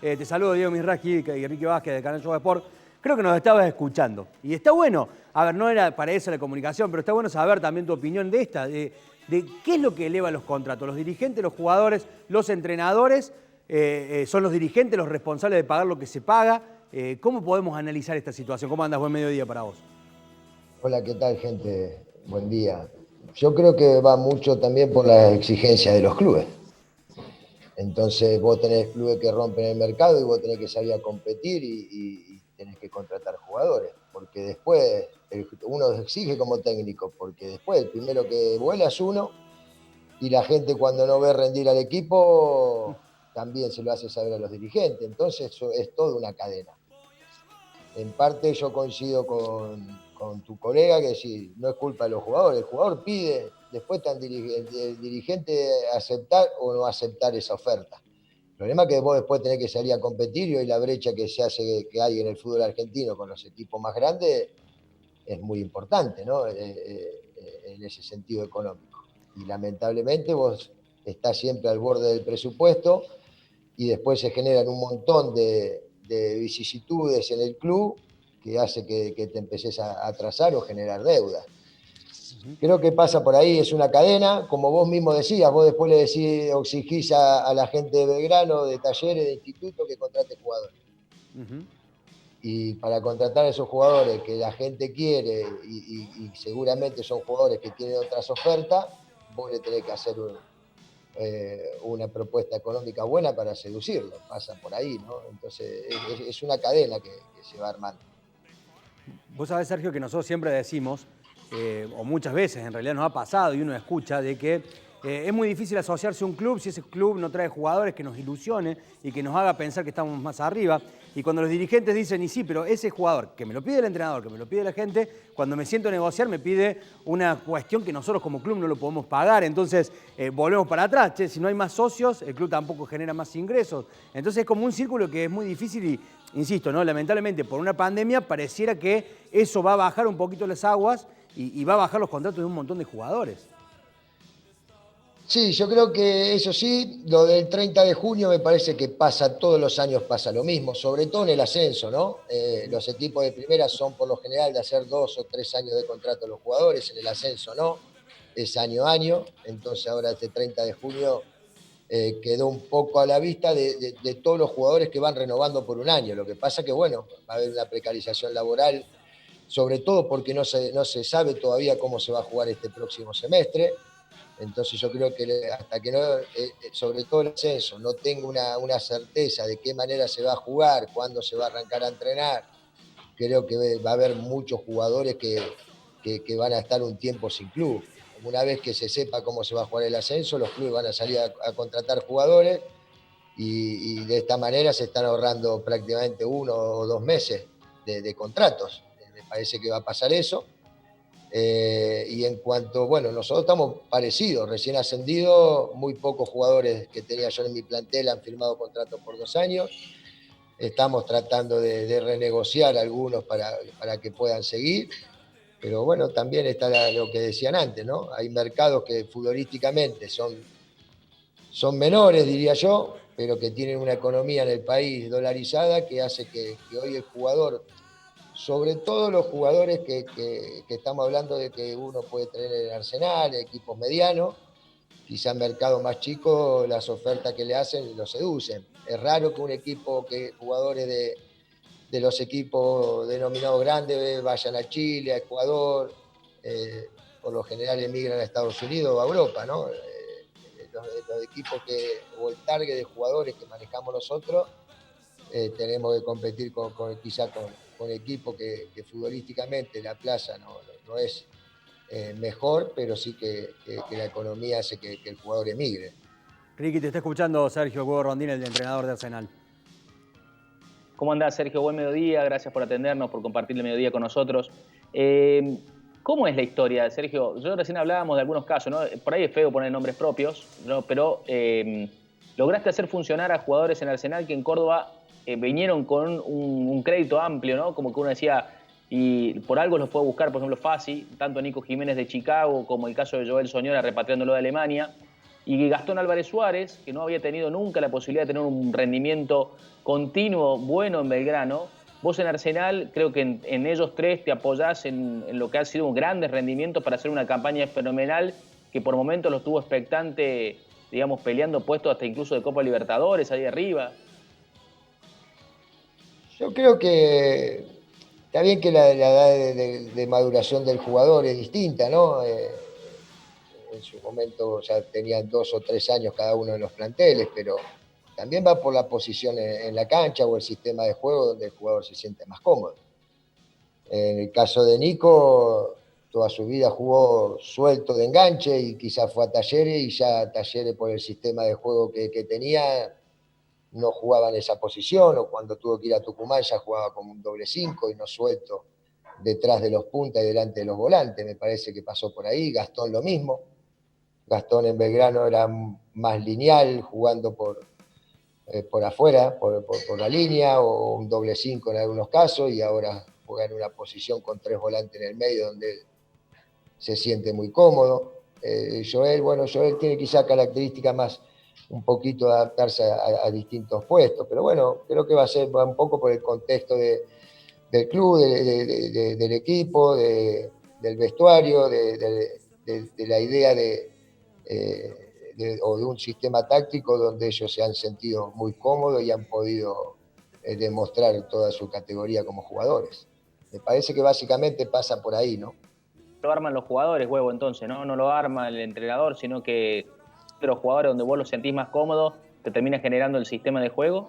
Te saludo, Diego Misraji y Enrique Vázquez de Canal Show Sport. Creo que nos estabas escuchando. Y está bueno, a ver, no era para eso la comunicación, pero está bueno saber también tu opinión de esta, de qué es lo que eleva los contratos. Los dirigentes, los jugadores, los entrenadores, son los dirigentes los responsables de pagar lo que se paga. ¿Cómo podemos analizar esta situación? ¿Cómo andas? Buen mediodía para vos. Hola, ¿qué tal, gente? Buen día. Yo creo que va mucho también por las exigencias de los clubes. Entonces vos tenés clubes que rompen el mercado y vos tenés que salir a competir y tenés que contratar jugadores, porque después uno exige como técnico, porque después el primero que vuela es uno y la gente cuando no ve rendir al equipo también se lo hace saber a los dirigentes. Entonces eso es toda una cadena. En parte yo coincido con tu colega que sí, no es culpa de los jugadores, el jugador pide, después está el dirigente aceptar o no aceptar esa oferta. El problema es que vos después tenés que salir a competir y hoy la brecha que se hace, que hay en el fútbol argentino con los equipos más grandes es muy importante, ¿no? En ese sentido económico. Y lamentablemente vos estás siempre al borde del presupuesto y después se generan un montón de vicisitudes en el club que hace que te empeces a atrasar o generar deuda. Creo que pasa por ahí, es una cadena, como vos mismo decías, vos después le decís o exigís a la gente de Belgrano, de Talleres, de Instituto, que contrate jugadores. Y para contratar a esos jugadores que la gente quiere y seguramente son jugadores que tienen otras ofertas, vos le tenés que hacer una propuesta económica buena para seducirlo, pasa por ahí, ¿no? Entonces es una cadena que se va armando. Vos sabés, Sergio, que nosotros siempre decimos, o muchas veces en realidad nos ha pasado y uno escucha, de que es muy difícil asociarse a un club si ese club no trae jugadores que nos ilusione y que nos haga pensar que estamos más arriba. Y cuando los dirigentes dicen, y sí, pero ese jugador, que me lo pide el entrenador, que me lo pide la gente, cuando me siento a negociar me pide una cuestión que nosotros como club no lo podemos pagar. Entonces volvemos para atrás. Che, si no hay más socios, el club tampoco genera más ingresos. Entonces es como un círculo que es muy difícil y, insisto, ¿no? Lamentablemente por una pandemia pareciera que eso va a bajar un poquito las aguas y va a bajar los contratos de un montón de jugadores. Sí, yo creo que eso sí, lo del 30 de junio me parece que pasa, todos los años pasa lo mismo, sobre todo en el ascenso, ¿no? Los equipos de primera son por lo general de hacer 2 o 3 años de contrato a los jugadores, en el ascenso no, es año a año, entonces ahora este 30 de junio quedó un poco a la vista de todos los jugadores que van renovando por un año. Lo que pasa que, bueno, va a haber una precarización laboral, sobre todo porque no se sabe todavía cómo se va a jugar este próximo semestre. Entonces yo creo que hasta que no, sobre todo el ascenso, no tengo una certeza de qué manera se va a jugar, cuándo se va a arrancar a entrenar, creo que va a haber muchos jugadores que van a estar un tiempo sin club. Una vez que se sepa cómo se va a jugar el ascenso, los clubes van a salir a contratar jugadores y de esta manera se están ahorrando prácticamente 1 o 2 meses de contratos. Me parece que va a pasar eso. Y en cuanto, bueno, nosotros estamos parecidos, recién ascendidos, muy pocos jugadores que tenía yo en mi plantel han firmado contratos por 2 años. Estamos tratando de renegociar algunos para que puedan seguir. Pero bueno, también está lo que decían antes, ¿no? Hay mercados que futbolísticamente son menores, diría yo, pero que tienen una economía en el país dolarizada que hace que hoy el jugador, sobre todo los jugadores que estamos hablando de que uno puede tener en el Arsenal, equipos medianos, quizá en mercados más chicos las ofertas que le hacen lo seducen. Es raro que un equipo, que jugadores de los equipos denominados grandes vayan a Chile, a Ecuador, por lo general emigran a Estados Unidos o a Europa, ¿no? Los equipos o el target de jugadores que manejamos nosotros, tenemos que competir quizá con equipos que futbolísticamente la plaza no es mejor, pero sí que la economía hace que el jugador emigre. Ricky, te está escuchando Sergio Hugo Rondín, el entrenador de Arsenal. ¿Cómo andás, Sergio? Buen mediodía, gracias por atendernos, por compartir el mediodía con nosotros. ¿Cómo es la historia, Sergio? Yo recién hablábamos de algunos casos, ¿no? Por ahí es feo poner nombres propios, ¿no? Pero lograste hacer funcionar a jugadores en Arsenal que en Córdoba vinieron con un crédito amplio, ¿no? Como que uno decía, y por algo los fue a buscar, por ejemplo, Fassi, tanto Nico Jiménez de Chicago como el caso de Joel Soñora repatriándolo de Alemania. y Gastón Álvarez Suárez, que no había tenido nunca la posibilidad de tener un rendimiento continuo bueno en Belgrano. Vos en Arsenal, creo que en ellos tres te apoyás en lo que ha sido un grandes rendimientos para hacer una campaña fenomenal que por momentos los tuvo expectante, digamos, peleando puestos hasta incluso de Copa Libertadores, ahí arriba. Yo creo que está bien que la edad de maduración del jugador es distinta, ¿no? En su momento ya tenían 2 o 3 años cada uno de los planteles, pero también va por la posición en la cancha o el sistema de juego donde el jugador se siente más cómodo. En el caso de Nico, toda su vida jugó suelto de enganche y quizás fue a Talleres y ya Talleres por el sistema de juego que tenía no jugaba en esa posición, o cuando tuvo que ir a Tucumán ya jugaba como un doble 5 y no suelto detrás de los puntas y delante de los volantes. Me parece que pasó por ahí. Gastón lo mismo. Gastón en Belgrano era más lineal, jugando por afuera, por la línea, o un doble 5 en algunos casos, y ahora juega en una posición con 3 volantes en el medio donde se siente muy cómodo. Joel tiene quizá características más un poquito de adaptarse a distintos puestos, pero bueno, creo que va un poco por el contexto del club, del equipo, del vestuario, de la idea o de un sistema táctico donde ellos se han sentido muy cómodos y han podido demostrar toda su categoría como jugadores. Me parece que básicamente pasa por ahí, ¿no? Lo arman los jugadores, huevo, entonces, ¿no? No lo arma el entrenador, sino que los jugadores donde vos los sentís más cómodos, te termina generando el sistema de juego.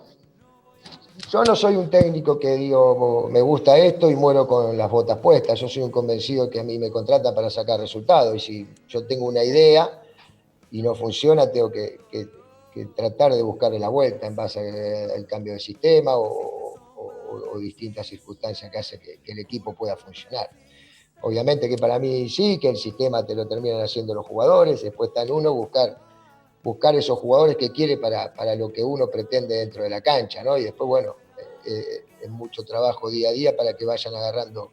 Yo no soy un técnico que digo, me gusta esto y muero con las botas puestas. Yo soy un convencido que a mí me contratan para sacar resultados. Y si yo tengo una idea y no funciona, tengo que tratar de buscarle la vuelta en base al cambio de sistema o distintas circunstancias que hacen que el equipo pueda funcionar. Obviamente que para mí sí, que el sistema te lo terminan haciendo los jugadores. Después está en uno buscar esos jugadores que quiere para lo que uno pretende dentro de la cancha, ¿no? Y después, bueno, es mucho trabajo día a día para que vayan agarrando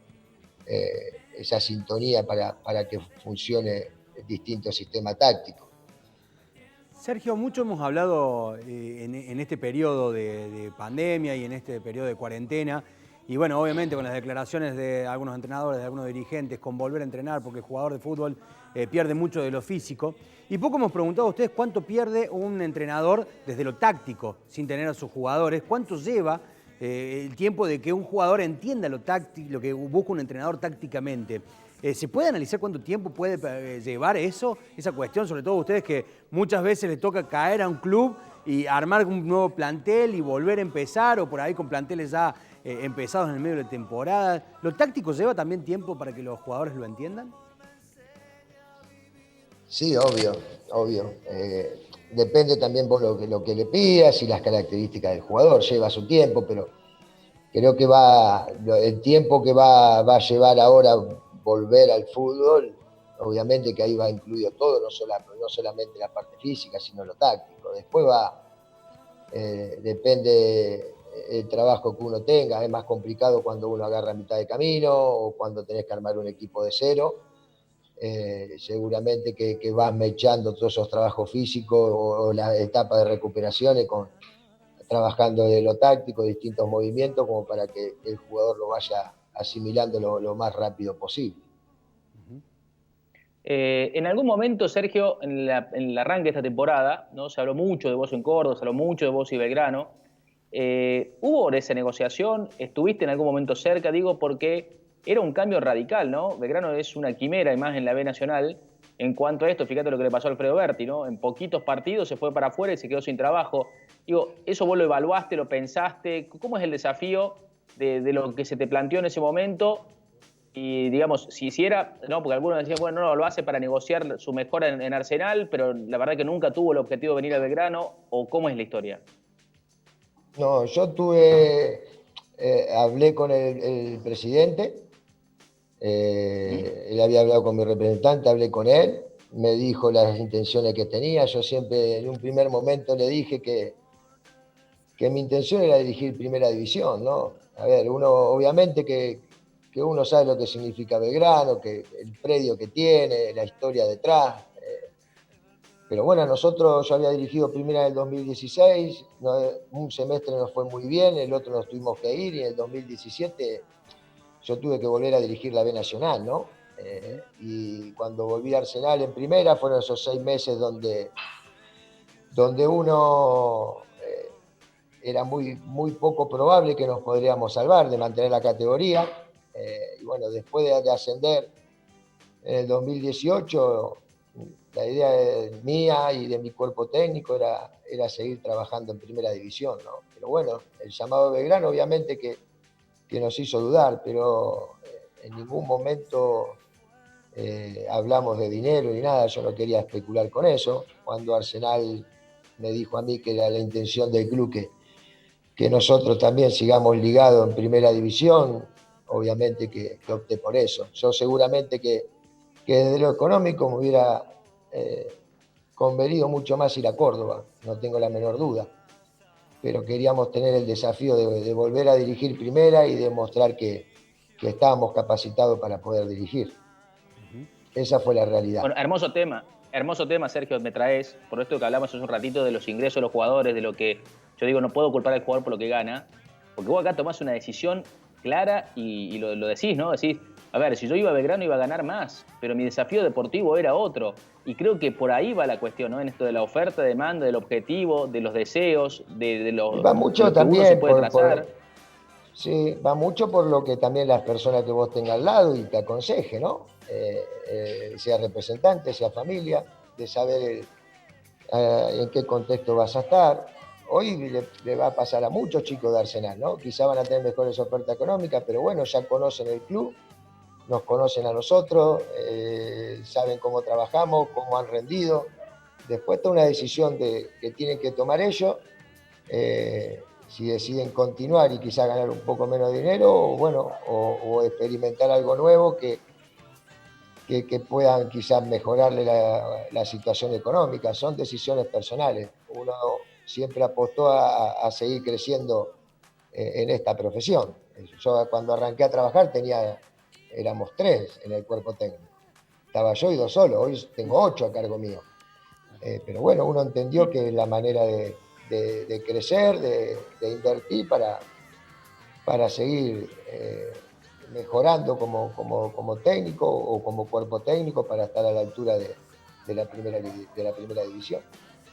esa sintonía para que funcione el distinto sistema táctico. Sergio, mucho hemos hablado en este periodo de pandemia y en este periodo de cuarentena. Y bueno, obviamente con las declaraciones de algunos entrenadores, de algunos dirigentes, con volver a entrenar, porque el jugador de fútbol pierde mucho de lo físico. Y poco hemos preguntado a ustedes cuánto pierde un entrenador desde lo táctico, sin tener a sus jugadores. ¿Cuánto lleva el tiempo de que un jugador entienda lo táctico, lo que busca un entrenador tácticamente? ¿Se puede analizar cuánto tiempo puede llevar eso, esa cuestión? Sobre todo a ustedes que muchas veces les toca caer a un club y armar un nuevo plantel y volver a empezar, o por ahí con planteles ya empezados en el medio de la temporada. ¿Lo táctico lleva también tiempo para que los jugadores lo entiendan? Sí, obvio. Depende también por lo que le pidas y las características del jugador. Lleva su tiempo, pero creo que el tiempo que va a llevar ahora volver al fútbol, obviamente que ahí va incluido todo, no solamente la parte física, sino lo táctico. Después depende el trabajo que uno tenga. Es más complicado cuando uno agarra a mitad de camino o cuando tenés que armar un equipo de cero. Seguramente que vas mechando todos esos trabajos físicos o la etapa de recuperaciones trabajando de lo táctico, distintos movimientos, como para que el jugador lo vaya asimilando lo más rápido posible. En algún momento, Sergio, en el arranque de esta temporada, ¿no? Se habló mucho de vos en Córdoba, se habló mucho de vos y Belgrano. ¿Hubo esa negociación? ¿Estuviste en algún momento cerca? Digo, porque era un cambio radical, ¿no? Belgrano es una quimera, además, en la B Nacional. En cuanto a esto, fíjate lo que le pasó a Alfredo Berti, ¿no? En poquitos partidos se fue para afuera y se quedó sin trabajo. Digo, ¿eso vos lo evaluaste, lo pensaste? ¿Cómo es el desafío de lo que se te planteó en ese momento? Y digamos, si hiciera, no, porque algunos decían, bueno, no, lo hace para negociar su mejora en Arsenal, pero la verdad que nunca tuvo el objetivo de venir a Belgrano, ¿o cómo es la historia? No, yo hablé con el presidente, él había hablado con mi representante, hablé con él, me dijo las intenciones que tenía. Yo siempre en un primer momento le dije que mi intención era dirigir Primera División, ¿no? A ver, uno obviamente que uno sabe lo que significa Belgrano, que el predio que tiene, la historia detrás, Pero bueno, nosotros, yo había dirigido primera en el 2016, un semestre nos fue muy bien, el otro nos tuvimos que ir, y en el 2017 yo tuve que volver a dirigir la B Nacional, ¿no? Y cuando volví a Arsenal en primera, fueron esos 6 meses donde uno era muy poco probable que nos podríamos salvar de mantener la categoría. Y bueno, después de ascender en el 2018, la idea mía y de mi cuerpo técnico era seguir trabajando en primera división, ¿no? Pero bueno, el llamado de Belgrano obviamente que nos hizo dudar, pero en ningún momento hablamos de dinero ni nada, yo no quería especular con eso. Cuando Arsenal me dijo a mí que era la intención del club que nosotros también sigamos ligados en primera división, obviamente que opté por eso. Yo seguramente que desde lo económico me hubiera convenido mucho más ir a Córdoba, no tengo la menor duda, pero queríamos tener el desafío de volver a dirigir primera y demostrar que estábamos capacitados para poder dirigir. Esa fue la realidad. Bueno, hermoso tema, Sergio, me traes, por esto que hablamos hace un ratito de los ingresos de los jugadores, de lo que yo digo, no puedo culpar al jugador por lo que gana, porque vos acá tomás una decisión clara y lo decís, ¿no? Decís, a ver, si yo iba a Belgrano iba a ganar más, pero mi desafío deportivo era otro. Y creo que por ahí va la cuestión, ¿no? En esto de la oferta, demanda, del objetivo, de los deseos, de va mucho lo que también uno se puede trazar. Sí, va mucho por lo que también las personas que vos tengas al lado y te aconseje, ¿no? Sea representante, sea familia, de saber en qué contexto vas a estar. Hoy le va a pasar a muchos chicos de Arsenal, ¿no? Quizá van a tener mejores ofertas económicas, pero bueno, ya conocen el club, nos conocen a nosotros, saben cómo trabajamos, cómo han rendido. Después está una decisión que tienen que tomar ellos. Si deciden continuar y quizá ganar un poco menos de dinero, o bueno, o experimentar algo nuevo que puedan quizás mejorarle la situación económica. Son decisiones personales. Uno siempre apostó a seguir creciendo en esta profesión. Yo cuando arranqué a trabajar éramos 3 en el cuerpo técnico. Estaba yo y 2 solo, hoy tengo 8 a cargo mío. Pero bueno, uno entendió que es la manera de crecer, de invertir para seguir mejorando como técnico o como cuerpo técnico para estar a la altura de la primera división.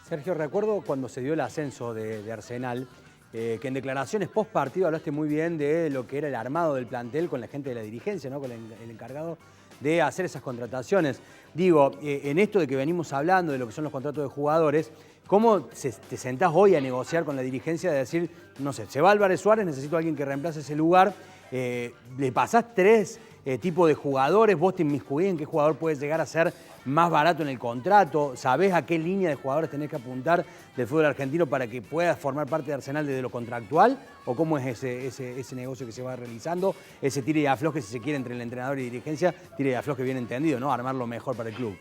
Sergio, recuerdo cuando se dio el ascenso de Arsenal, que en declaraciones post partido hablaste muy bien de lo que era el armado del plantel con la gente de la dirigencia, ¿no? Con el encargado de hacer esas contrataciones. Digo, en esto de que venimos hablando de lo que son los contratos de jugadores, ¿cómo te sentás hoy a negociar con la dirigencia de decir, no sé, se va Álvarez Suárez, necesito a alguien que reemplace ese lugar? Le pasás 3 tipos de jugadores, vos te inmiscuís en qué jugador puede llegar a ser más barato en el contrato, sabés a qué línea de jugadores tenés que apuntar del fútbol argentino para que puedas formar parte de Arsenal desde lo contractual, o cómo es ese negocio que se va realizando, ese tire y afloje, si se quiere, entre el entrenador y dirigencia, tire y afloje bien entendido, ¿no? Armar lo mejor para el club.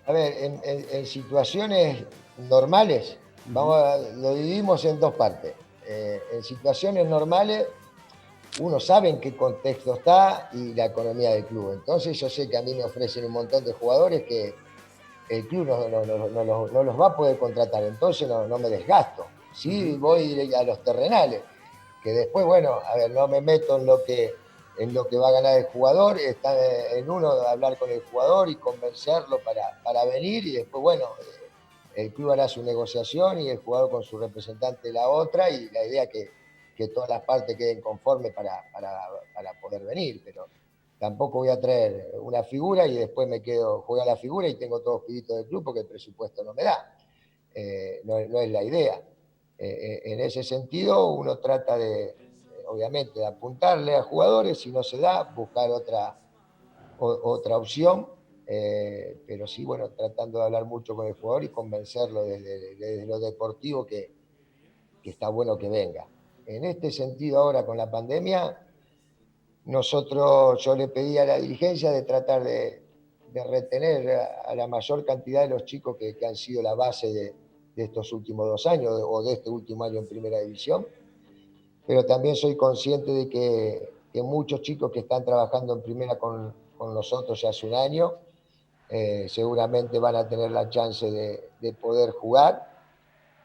A ver, en situaciones normales, lo dividimos en 2 partes. En situaciones normales, uno sabe en qué contexto está y la economía del club. Entonces yo sé que a mí me ofrecen un montón de jugadores que el club no los va a poder contratar, entonces no me desgasto. Sí, voy a los terrenales, que después, bueno, a ver, no me meto en lo que va a ganar el jugador, está en uno de hablar con el jugador y convencerlo para venir, y después, bueno, el club hará su negociación y el jugador con su representante la otra, y la idea es que todas las partes queden conformes para poder venir, pero tampoco voy a traer una figura y después me quedo, juega la figura y tengo todos pedidos del club porque el presupuesto no me da. No es la idea. En ese sentido, uno trata obviamente, de apuntarle a jugadores, si no se da, buscar otra opción, pero sí, bueno, tratando de hablar mucho con el jugador y convencerlo desde lo deportivo que está bueno que venga. En este sentido, ahora con la pandemia, yo le pedí a la dirigencia de tratar de retener a la mayor cantidad de los chicos que han sido la base de estos últimos 2 años o de este último año en primera división, pero también soy consciente de que muchos chicos que están trabajando en primera con nosotros ya hace un año seguramente van a tener la chance de poder jugar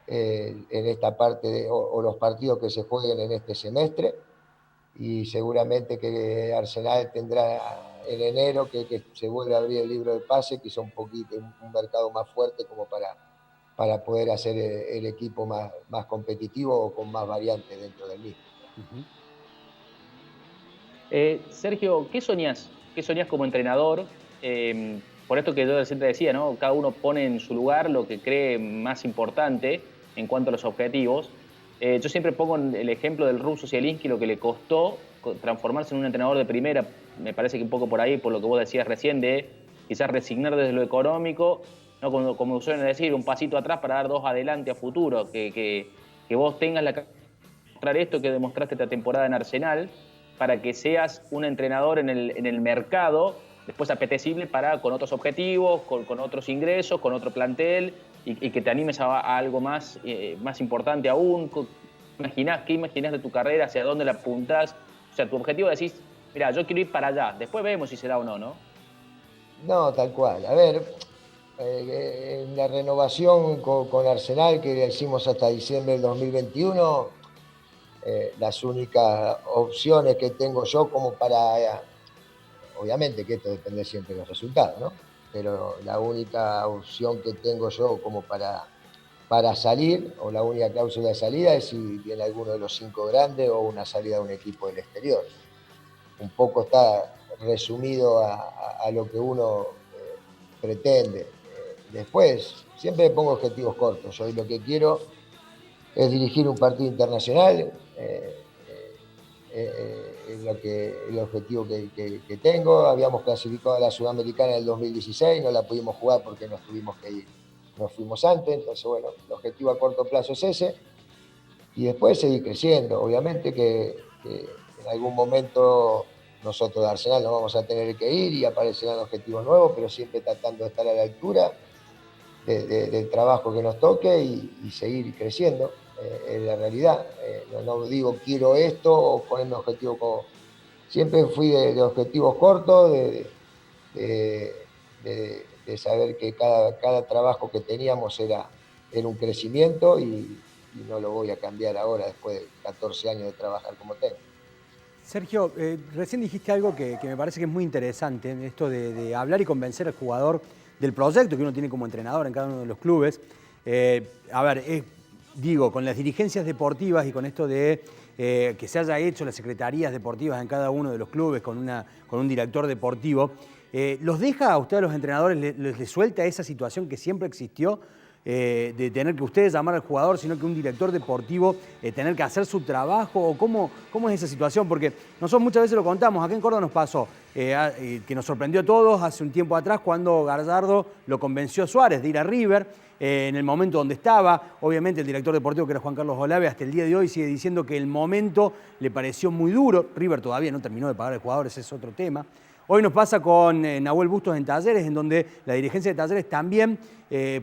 en esta parte o los partidos que se jueguen en este semestre, y seguramente que Arsenal tendrá en enero que se vuelve a abrir el libro de pase, quizá un poquito, un mercado más fuerte como para poder hacer el equipo más competitivo o con más variantes dentro del mismo. Sergio, ¿qué soñás? ¿Qué soñás como entrenador? Por esto que yo siempre decía, ¿no? Cada uno pone en su lugar lo que cree más importante en cuanto a los objetivos. Yo siempre pongo el ejemplo del ruso Zielinski, lo que le costó transformarse en un entrenador de primera. Me parece que un poco por ahí, por lo que vos decías recién, de quizás resignar desde lo económico, ¿no? Como suelen decir, un pasito atrás para dar dos adelante a futuro. Que vos tengas la capacidad de mostrar esto que demostraste esta temporada en Arsenal, para que seas un entrenador en el mercado después apetecible con otros objetivos, con otros ingresos, con otro plantel, y que te animes a algo más importante aún. ¿Qué imaginás de tu carrera? ¿Hacia dónde la apuntás? O sea, tu objetivo decís, mira, yo quiero ir para allá, después vemos si se da o no, ¿no? No, tal cual. A ver, en la renovación con Arsenal que hicimos hasta diciembre del 2021, las únicas opciones que tengo yo como para, obviamente que esto depende siempre de los resultados, ¿no? Pero la única opción que tengo yo como para salir, o la única cláusula de salida, es si viene alguno de los 5 grandes o una salida de un equipo del exterior. Un poco está resumido a lo que uno pretende. Después, siempre me pongo objetivos cortos. Yo lo que quiero es dirigir un partido internacional, el objetivo que tengo. Habíamos clasificado a la Sudamericana en el 2016, no la pudimos jugar porque nos tuvimos que ir, nos fuimos antes. Entonces, bueno, el objetivo a corto plazo es ese, y después seguir creciendo. Obviamente que en algún momento nosotros de Arsenal nos vamos a tener que ir y aparecerán objetivos nuevos, pero siempre tratando de estar a la altura del trabajo que nos toque y seguir creciendo. En la realidad, no digo quiero esto o ponerme objetivo como... Siempre fui de objetivos cortos, de saber que cada trabajo que teníamos era un crecimiento, y no lo voy a cambiar ahora después de 14 años de trabajar como técnico. Sergio, recién dijiste algo que me parece que es muy interesante, esto de hablar y convencer al jugador del proyecto que uno tiene como entrenador en cada uno de los clubes. A ver, digo, con las dirigencias deportivas y con esto de que se haya hecho las secretarías deportivas en cada uno de los clubes con un director deportivo, ¿los deja a ustedes los entrenadores, les suelta esa situación que siempre existió? De tener que ustedes llamar al jugador, sino que un director deportivo tener que hacer su trabajo, o cómo es esa situación, porque nosotros muchas veces lo contamos, acá en Córdoba nos pasó, que nos sorprendió a todos hace un tiempo atrás cuando Gallardo lo convenció a Suárez de ir a River, en el momento donde estaba. Obviamente el director deportivo, que era Juan Carlos Olave, hasta el día de hoy sigue diciendo que el momento le pareció muy duro. River todavía no terminó de pagar al jugador, ese es otro tema. Hoy nos pasa con Nahuel Bustos en Talleres, en donde la dirigencia de Talleres también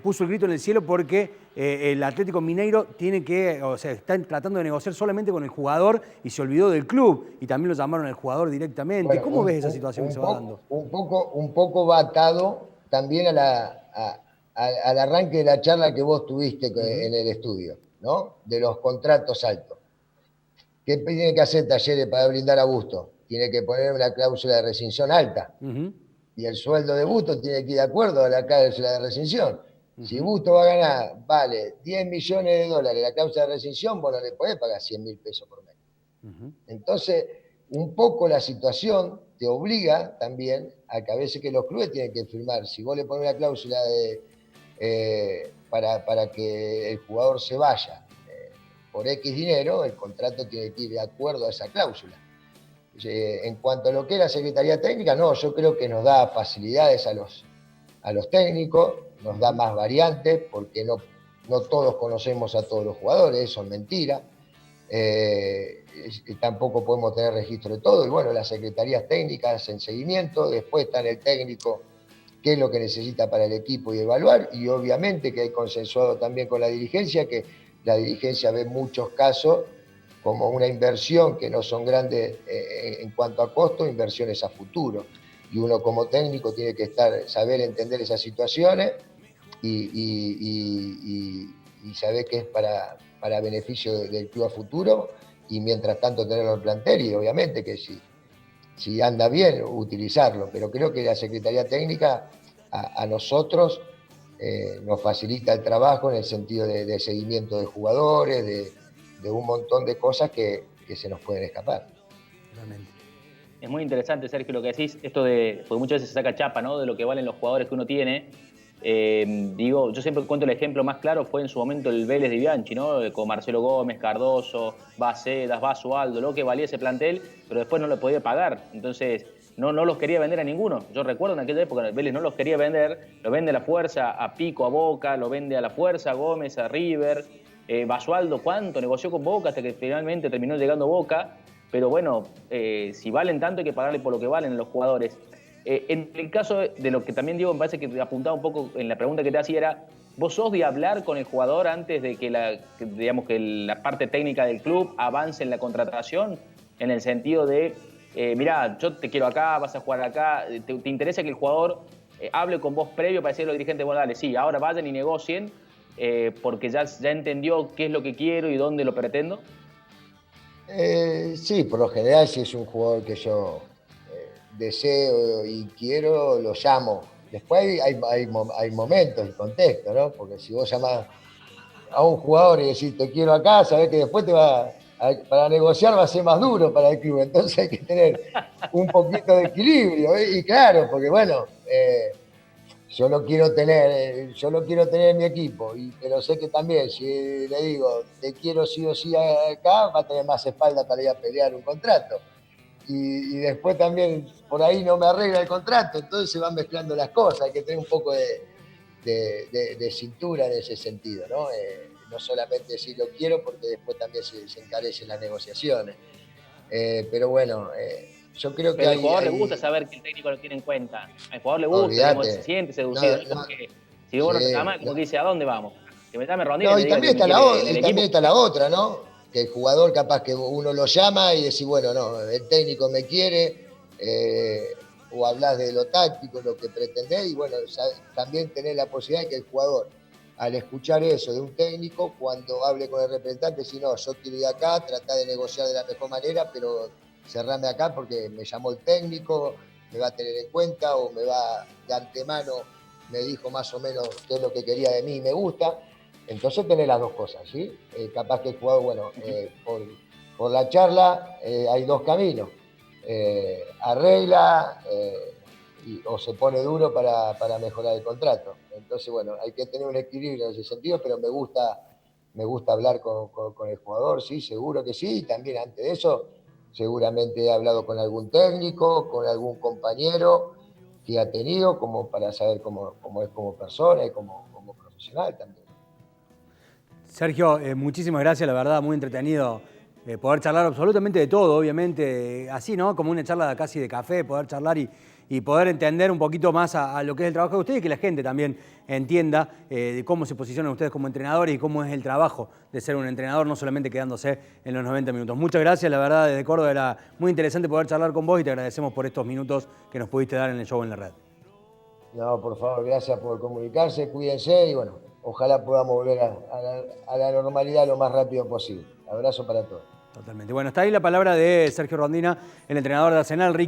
puso el grito en el cielo porque el Atlético Mineiro está tratando de negociar solamente con el jugador y se olvidó del club, y también lo llamaron al jugador directamente. Bueno, ¿cómo ves esa situación que se va dando? Un poco va atado también al arranque de la charla que vos tuviste en el estudio, ¿no? De los contratos altos. ¿Qué tiene que hacer Talleres para brindar a Bustos? Tiene que poner una cláusula de rescisión alta. Y el sueldo de Bustos tiene que ir de acuerdo a la cláusula de rescisión. Si Bustos va a ganar, vale, 10 millones de dólares la cláusula de rescisión, vos no le podés pagar 100 mil pesos por mes. Entonces, un poco la situación te obliga también a que a veces que los clubes tienen que firmar. Si vos le pones una cláusula para que el jugador se vaya por X dinero, el contrato tiene que ir de acuerdo a esa cláusula. En cuanto a lo que es la Secretaría Técnica, no, yo creo que nos da facilidades a los técnicos, nos da más variantes, porque no todos conocemos a todos los jugadores, eso es mentira. Tampoco podemos tener registro de todo, y bueno, las secretarías técnicas hacen seguimiento, después está en el técnico qué es lo que necesita para el equipo y evaluar, y obviamente que hay consensuado también con la dirigencia, que la dirigencia ve muchos casos como una inversión que no son grandes en cuanto a costo, inversiones a futuro. y uno como técnico tiene que saber entender esas situaciones y saber que es para beneficio del club a futuro, y mientras tanto tenerlo en plantel, y obviamente que si anda bien, utilizarlo. Pero creo que la Secretaría Técnica a nosotros nos facilita el trabajo en el sentido de seguimiento de jugadores, de un montón de cosas que se nos pueden escapar. Realmente. Es muy interesante, Sergio, lo que decís, esto de, porque muchas veces se saca chapa, ¿no?, de lo que valen los jugadores que uno tiene. Digo, yo siempre cuento el ejemplo más claro, fue en su momento el Vélez de Bianchi, ¿no?, con Marcelo Gómez, Cardoso, Bacedas, Basualdo, lo que valía ese plantel, pero después no lo podía pagar. Entonces, no los quería vender a ninguno. Yo recuerdo en aquella época, el Vélez no los quería vender, lo vende a la fuerza a Pico, a Boca, lo vende a la fuerza a Gómez, a River. Basualdo, ¿cuánto negoció con Boca hasta que finalmente terminó llegando a Boca? Pero bueno, si valen tanto hay que pagarle por lo que valen los jugadores. En el caso de lo que también, Diego, me parece que apuntaba un poco en la pregunta que te hacía era, ¿vos sos de hablar con el jugador antes de que la parte técnica del club avance en la contratación? En el sentido de, mirá, yo te quiero acá, vas a jugar acá, ¿te interesa que el jugador hable con vos previo para decirle a los dirigentes, bueno, dale, sí, ahora vayan y negocien, porque ya entendió qué es lo que quiero y dónde lo pretendo? Sí, por lo general, si es un jugador que yo deseo y quiero, lo llamo. Después hay momentos y contextos, ¿no? Porque si vos llamás a un jugador y decís te quiero acá, sabés que después para negociar va a ser más duro para el club. Entonces hay que tener un poquito de equilibrio. Y claro, porque bueno, yo lo quiero tener en mi equipo, pero sé que también si le digo te quiero sí o sí acá, va a tener más espalda para ir a pelear un contrato. Y después también por ahí no me arregla el contrato, entonces se van mezclando las cosas, hay que tener un poco de cintura en ese sentido, ¿no? No solamente decir lo quiero, porque después también se encarecen las negociaciones. Pero bueno, yo creo que Pero al jugador le gusta saber que el técnico lo tiene en cuenta. Al jugador le gusta, digamos, se siente seducido. No, porque si uno se llama, como que dice, ¿a dónde vamos? Que me llame Rondina y me diga que me quiere en el equipo. También está la otra, ¿no? Que el jugador capaz que uno lo llama y decís, bueno, no, el técnico me quiere, o hablas de lo táctico, lo que pretendés, y bueno, también tenés la posibilidad de que el jugador, al escuchar eso de un técnico, cuando hable con el representante, si no, yo quiero ir acá, tratar de negociar de la mejor manera, pero cerrame acá porque me llamó el técnico, me va a tener en cuenta, o me va de antemano, me dijo más o menos qué es lo que quería de mí y me gusta. Entonces tenés las dos cosas, ¿sí? Capaz que el jugador, bueno, por la charla hay dos caminos. Arregla o se pone duro para mejorar el contrato. Entonces, bueno, hay que tener un equilibrio en ese sentido, pero me gusta hablar con el jugador, sí, seguro que sí. Y también antes de eso, seguramente he hablado con algún técnico, con algún compañero que ha tenido, como para saber cómo es como persona y como profesional también. Sergio, muchísimas gracias, la verdad, muy entretenido poder charlar absolutamente de todo, obviamente, así, ¿no? Como una charla casi de café, poder charlar y poder entender un poquito más a lo que es el trabajo de ustedes y que la gente también entienda de cómo se posicionan ustedes como entrenadores y cómo es el trabajo de ser un entrenador, no solamente quedándose en los 90 minutos. Muchas gracias, la verdad, desde Córdoba era muy interesante poder charlar con vos y te agradecemos por estos minutos que nos pudiste dar en el show en la red. No, por favor, gracias por comunicarse, cuídense y bueno, ojalá podamos volver a la normalidad lo más rápido posible. Abrazo para todos. Totalmente. Bueno, está ahí la palabra de Sergio Rondina, el entrenador de Arsenal.